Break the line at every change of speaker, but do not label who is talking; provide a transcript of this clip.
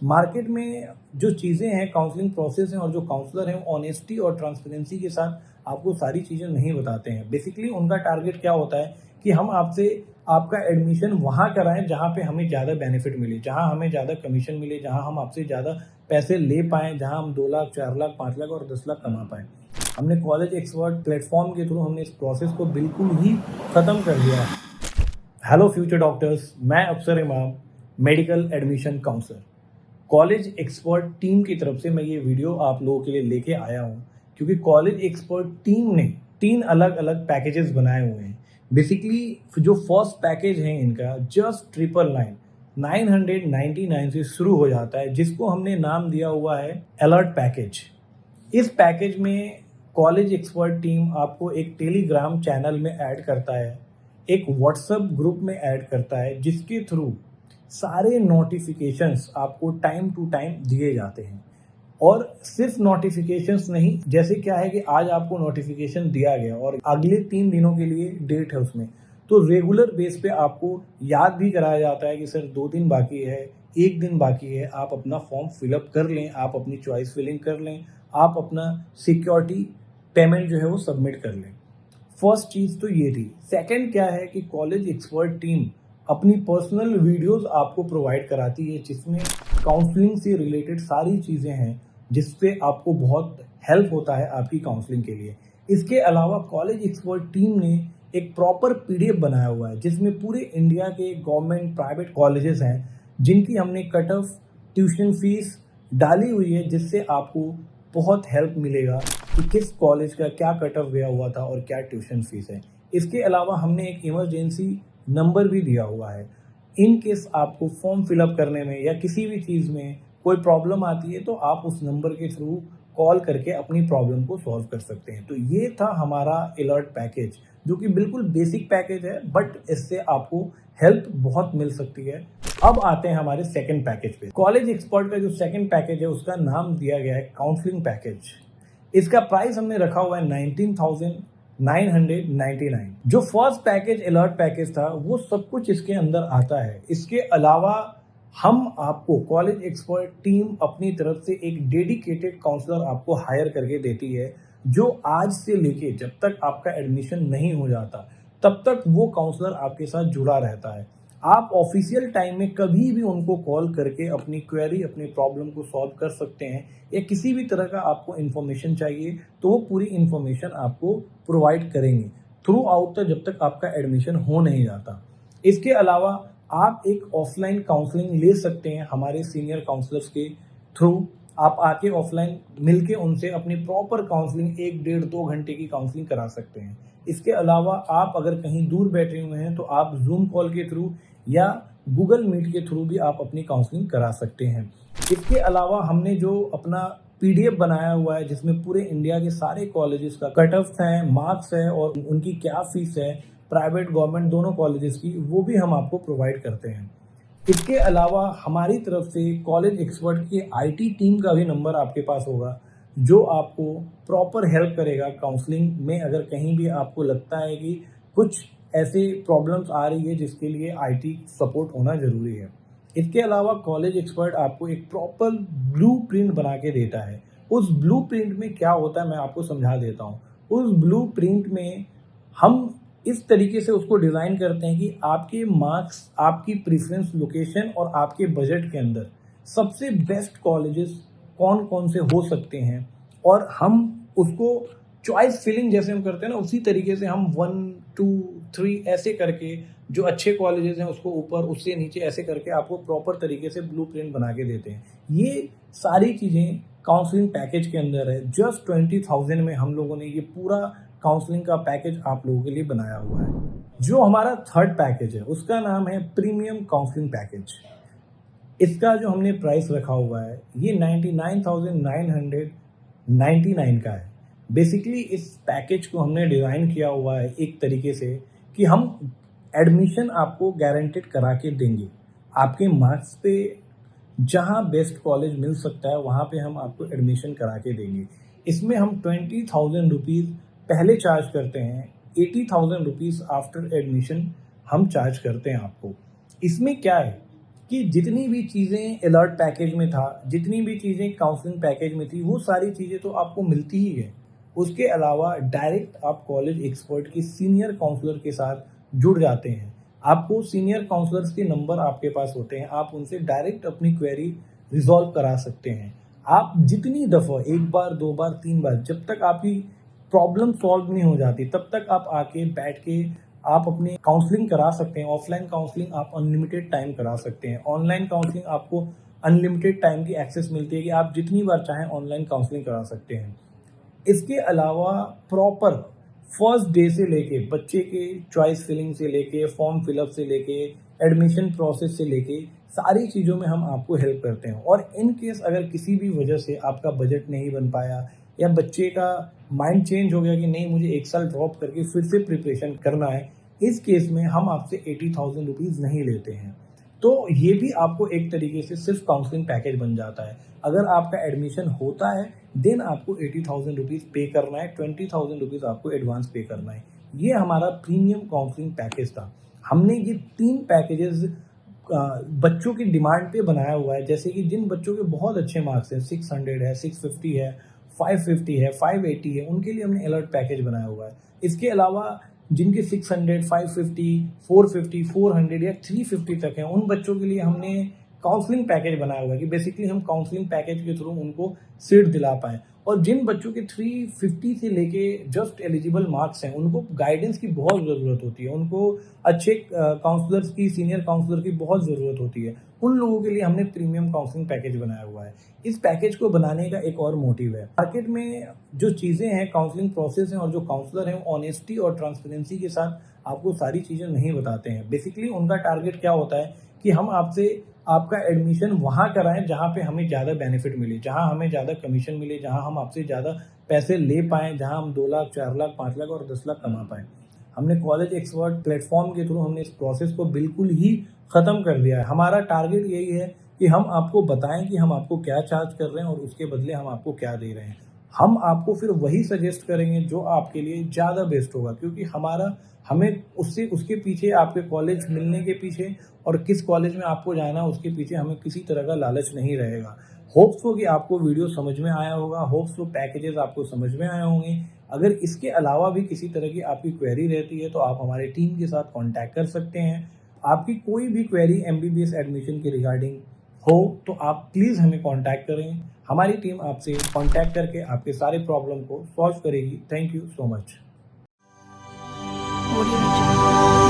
Market में जो चीज़ें हैं, काउंसलिंग प्रोसेस हैं और जो काउंसलर हैं, वो ऑनेस्टी और ट्रांसपेरेंसी के साथ आपको सारी चीज़ें नहीं बताते हैं। बेसिकली उनका टारगेट क्या होता है कि हम आपसे आपका एडमिशन वहाँ कराएँ जहाँ पे हमें ज़्यादा बेनिफिट मिले, जहाँ हमें ज़्यादा कमीशन मिले, जहाँ हम आपसे ज़्यादा पैसे ले पाएँ, जहाँ हम 2 लाख, 4 लाख, 5 लाख और 10 लाख कमा पाएँ। हमने कॉलेज एक्सपर्ट प्लेटफ़ॉर्म के थ्रू हमने इस प्रोसेस को बिल्कुल ही ख़त्म कर दिया है। हेलो फ्यूचर डॉक्टर्स, मैं Afsar Imam, medical admission counsellor. College expert team की तरफ से मैं ये वीडियो आप लोगों के लिए लेके आया हूँ, क्योंकि कॉलेज एक्सपर्ट टीम ने 3 अलग-अलग पैकेजेस बनाए हुए हैं। बेसिकली जो फर्स्ट पैकेज है इनका जस्ट 999 से शुरू हो जाता है, जिसको हमने नाम दिया हुआ है अलर्ट पैकेज। इस पैकेज में कॉलेज एक्सपर्ट टीम आपको एक टेलीग्राम चैनल में ऐड करता है, एक व्हाट्सएप ग्रुप में ऐड करता है, जिसके थ्रू सारे नोटिफिकेशंस आपको टाइम टू टाइम दिए जाते हैं। और सिर्फ नोटिफिकेशंस नहीं, जैसे क्या है कि आज आपको नोटिफिकेशन दिया गया और अगले 3 दिनों के लिए डेट है उसमें, तो रेगुलर बेस पे आपको याद भी कराया जाता है कि सर 2 दिन बाकी है, 1 दिन बाकी है, आप अपना फॉर्म फिलअप कर लें, आप अपनी चॉइस फिलिंग कर लें, आप अपना सिक्योरिटी पेमेंट जो है वो सबमिट कर लें। फर्स्ट चीज़ तो ये थी। सेकंड क्या है कि कॉलेज एक्सपर्ट टीम अपनी पर्सनल वीडियोस आपको प्रोवाइड कराती है, जिसमें काउंसलिंग से रिलेटेड सारी चीज़ें हैं, जिससे आपको बहुत हेल्प होता है आपकी काउंसलिंग के लिए। इसके अलावा कॉलेज एक्सपर्ट टीम ने एक प्रॉपर पीडीएफ बनाया हुआ है, जिसमें पूरे इंडिया के गवर्नमेंट प्राइवेट कॉलेजेस हैं, जिनकी हमने कट ऑफ ट्यूशन फीस डाली हुई है, जिससे आपको बहुत हेल्प मिलेगा कि किस कॉलेज का क्या कट ऑफ गया हुआ था और क्या ट्यूशन फीस है। इसके अलावा हमने एक इमरजेंसी नंबर भी दिया हुआ है। इन केस आपको फॉर्म फिलअप करने में या किसी भी चीज़ में कोई प्रॉब्लम आती है, तो आप उस नंबर के थ्रू कॉल करके अपनी प्रॉब्लम को सॉल्व कर सकते हैं। तो ये था हमारा अलर्ट पैकेज, जो कि बिल्कुल बेसिक पैकेज है, बट इससे आपको हेल्प बहुत मिल सकती है। अब आते हैं हमारे सेकंड पैकेज पे। कॉलेज एक्सपर्ट का जो सेकंड पैकेज है, उसका नाम दिया गया है काउंसलिंग पैकेज। इसका प्राइस हमने रखा हुआ है 19,999। जो फर्स्ट पैकेज अलर्ट पैकेज था, वो सब कुछ इसके अंदर आता है। इसके अलावा हम आपको कॉलेज एक्सपर्ट टीम अपनी तरफ से एक डेडिकेटेड काउंसलर आपको हायर करके देती है, जो आज से लेके जब तक आपका एडमिशन नहीं हो जाता, तब तक वो काउंसलर आपके साथ जुड़ा रहता है। आप ऑफिशियल टाइम में कभी भी उनको कॉल करके अपनी क्वेरी, अपनी प्रॉब्लम को सॉल्व कर सकते हैं, या किसी भी तरह का आपको इन्फॉर्मेशन चाहिए तो वो पूरी इन्फॉर्मेशन आपको प्रोवाइड करेंगे थ्रू आउट तक, जब तक आपका एडमिशन हो नहीं जाता। इसके अलावा आप एक ऑफलाइन काउंसलिंग ले सकते हैं हमारे सीनियर काउंसलर्स के थ्रू। आप आके ऑफलाइन मिलके उनसे अपनी प्रॉपर काउंसलिंग 1 डेढ़ 2 घंटे की काउंसलिंग करा सकते हैं। इसके अलावा आप अगर कहीं दूर बैठे हुए हैं, तो आप जूम कॉल के थ्रू या गूगल मीट के थ्रू भी आप अपनी काउंसलिंग करा सकते हैं। इसके अलावा हमने जो अपना पीडीएफ बनाया हुआ है, जिसमें पूरे इंडिया के सारे कॉलेजेस का कट ऑफ है, मार्क्स है और उनकी क्या फीस है, प्राइवेट गवर्नमेंट दोनों कॉलेजेस की, वो भी हम आपको प्रोवाइड करते हैं। इसके अलावा हमारी तरफ से कॉलेज एक्सपर्ट की आईटी टीम का भी नंबर आपके पास होगा, जो आपको प्रॉपर हेल्प करेगा काउंसलिंग में। अगर कहीं भी आपको लगता है कि कुछ ऐसे प्रॉब्लम्स आ रही है जिसके लिए आईटी सपोर्ट होना ज़रूरी है। इसके अलावा कॉलेज एक्सपर्ट आपको एक प्रॉपर ब्लूप्रिंट बना के देता है। उस ब्लूप्रिंट में क्या होता है, मैं आपको समझा देता हूँ। उस ब्लूप्रिंट में हम इस तरीके से उसको डिज़ाइन करते हैं कि आपके मार्क्स, आपकी प्रेफ़रेंस लोकेशन और आपके बजट के अंदर सबसे बेस्ट कॉलेजेस कौन-कौन से हो सकते हैं, और हम उसको चॉइस फिलिंग जैसे हम करते हैं ना, उसी तरीके से हम 1, 2, 3 ऐसे करके जो अच्छे कॉलेजेस हैं उसको ऊपर, उससे नीचे ऐसे करके आपको प्रॉपर तरीके से ब्लूप्रिंट बना के देते हैं। ये सारी चीज़ें काउंसलिंग पैकेज के अंदर है। जस्ट 20,000 में हम लोगों ने ये पूरा काउंसलिंग का पैकेज आप लोगों के लिए बनाया हुआ है। जो हमारा थर्ड पैकेज है, उसका नाम है प्रीमियम काउंसलिंग पैकेज। इसका जो हमने प्राइस रखा हुआ है, ये 99,999 का है। बेसिकली इस पैकेज को हमने डिज़ाइन किया हुआ है एक तरीके से कि हम एडमिशन आपको गारंटेड करा के देंगे। आपके मार्क्स पे जहाँ बेस्ट कॉलेज मिल सकता है, वहाँ पे हम आपको एडमिशन करा के देंगे। इसमें हम 20,000 रुपीज़ पहले चार्ज करते हैं, 80,000 रुपीज़ आफ्टर एडमिशन हम चार्ज करते हैं आपको। इसमें क्या है कि जितनी भी चीज़ें अलर्ट पैकेज में था, जितनी भी चीज़ें काउंसलिंग पैकेज में थी, वो सारी चीज़ें तो आपको मिलती ही है। उसके अलावा डायरेक्ट आप कॉलेज एक्सपर्ट की सीनियर काउंसलर के साथ जुड़ जाते हैं। आपको सीनियर काउंसलर्स के नंबर आपके पास होते हैं, आप उनसे डायरेक्ट अपनी क्वेरी रिज़ॉल्व करा सकते हैं। आप जितनी दफ़ा 1 बार, 2 बार, 3 बार जब तक आपकी प्रॉब्लम सॉल्व नहीं हो जाती, तब तक आप आके बैठ के आप अपनी काउंसलिंग करा सकते हैं। ऑफलाइन काउंसलिंग आप अनलिमिटेड टाइम करा सकते हैं। ऑनलाइन काउंसलिंग आपको अनलिमिटेड टाइम की एक्सेस मिलती है कि आप जितनी बार चाहें ऑनलाइन काउंसलिंग करा सकते हैं। इसके अलावा प्रॉपर फर्स्ट डे से लेके बच्चे के चॉइस फिलिंग से लेके फॉर्म फिलअप से लेके एडमिशन प्रोसेस से लेके सारी चीज़ों में हम आपको हेल्प करते हैं। और इन केस अगर किसी भी वजह से आपका बजट नहीं बन पाया या बच्चे का माइंड चेंज हो गया कि नहीं मुझे 1 साल ड्रॉप करके फिर से प्रिपरेशन करना है, इस केस में हम आपसे 80,000 रुपीज़ नहीं लेते हैं। तो ये भी आपको एक तरीके से सिर्फ काउंसलिंग पैकेज बन जाता है। अगर आपका एडमिशन होता है देन आपको 80,000 रुपीज़ पे करना है, 20,000 रुपीज़ आपको एडवांस पे करना है। ये हमारा प्रीमियम काउंसलिंग पैकेज था। हमने ये 3 पैकेजेस बच्चों की डिमांड पे बनाया हुआ है। जैसे कि जिन बच्चों के बहुत अच्छे मार्क्स हैं, 600 है, 650 है, 550 है, 580 है, उनके लिए हमने अलर्ट पैकेज बनाया हुआ है। इसके अलावा जिनके 600, 550, 450, 400 या 350 तक हैं, उन बच्चों के लिए हमने काउंसलिंग पैकेज बनाया हुआ है कि बेसिकली हम काउंसलिंग पैकेज के थ्रू उनको सीट दिला पाएँ। और जिन बच्चों के 350 से लेके जस्ट एलिजिबल मार्क्स हैं, उनको गाइडेंस की बहुत ज़रूरत होती है, उनको अच्छे काउंसलर्स की, सीनियर काउंसलर की बहुत ज़रूरत होती है। उन लोगों के लिए हमने प्रीमियम काउंसलिंग पैकेज बनाया हुआ है। इस पैकेज को बनाने का एक और मोटिव है, मार्केट में जो चीज़ें हैं, काउंसलिंग प्रोसेस हैं और जो काउंसलर हैं, वो ऑनेस्टी और ट्रांसपेरेंसी के साथ आपको सारी चीज़ें नहीं बताते हैं। बेसिकली उनका टारगेट क्या होता है कि हम आपसे आपका एडमिशन वहाँ कराएँ जहाँ पे हमें ज़्यादा बेनिफिट मिले, जहाँ हमें ज़्यादा कमीशन मिले, जहाँ हम आपसे ज़्यादा पैसे ले पाएँ, जहाँ हम 2 लाख, 4 लाख, 5 लाख और 10 लाख कमा पाएँ। हमने कॉलेज एक्सपर्ट प्लेटफ़ॉर्म के थ्रू हमने इस प्रोसेस को बिल्कुल ही ख़त्म कर दिया है। हमारा टारगेट यही है कि हम आपको बताएँ कि हम आपको क्या चार्ज कर रहे हैं और उसके बदले हम आपको क्या दे रहे हैं। हम आपको फिर वही सजेस्ट करेंगे जो आपके लिए ज़्यादा बेस्ट होगा, क्योंकि हमें उससे उसके पीछे आपके कॉलेज मिलने के पीछे और किस कॉलेज में आपको जाना है उसके पीछे हमें किसी तरह का लालच नहीं रहेगा। होप्स सो कि आपको वीडियो समझ में आया होगा, होप्स सो पैकेजेस आपको समझ में आए होंगे। अगर इसके अलावा भी किसी तरह की आपकी क्वेरी रहती है तो आप हमारे टीम के साथ कॉन्टैक्ट कर सकते हैं। आपकी कोई भी क्वेरी एमबीबीएस एडमिशन के रिगार्डिंग हो तो आप प्लीज़ हमें कॉन्टैक्ट करें। हमारी टीम आपसे कॉन्टैक्ट करके आपके सारे प्रॉब्लम को सॉल्व करेगी। Thank you so much.
Audio Jungle.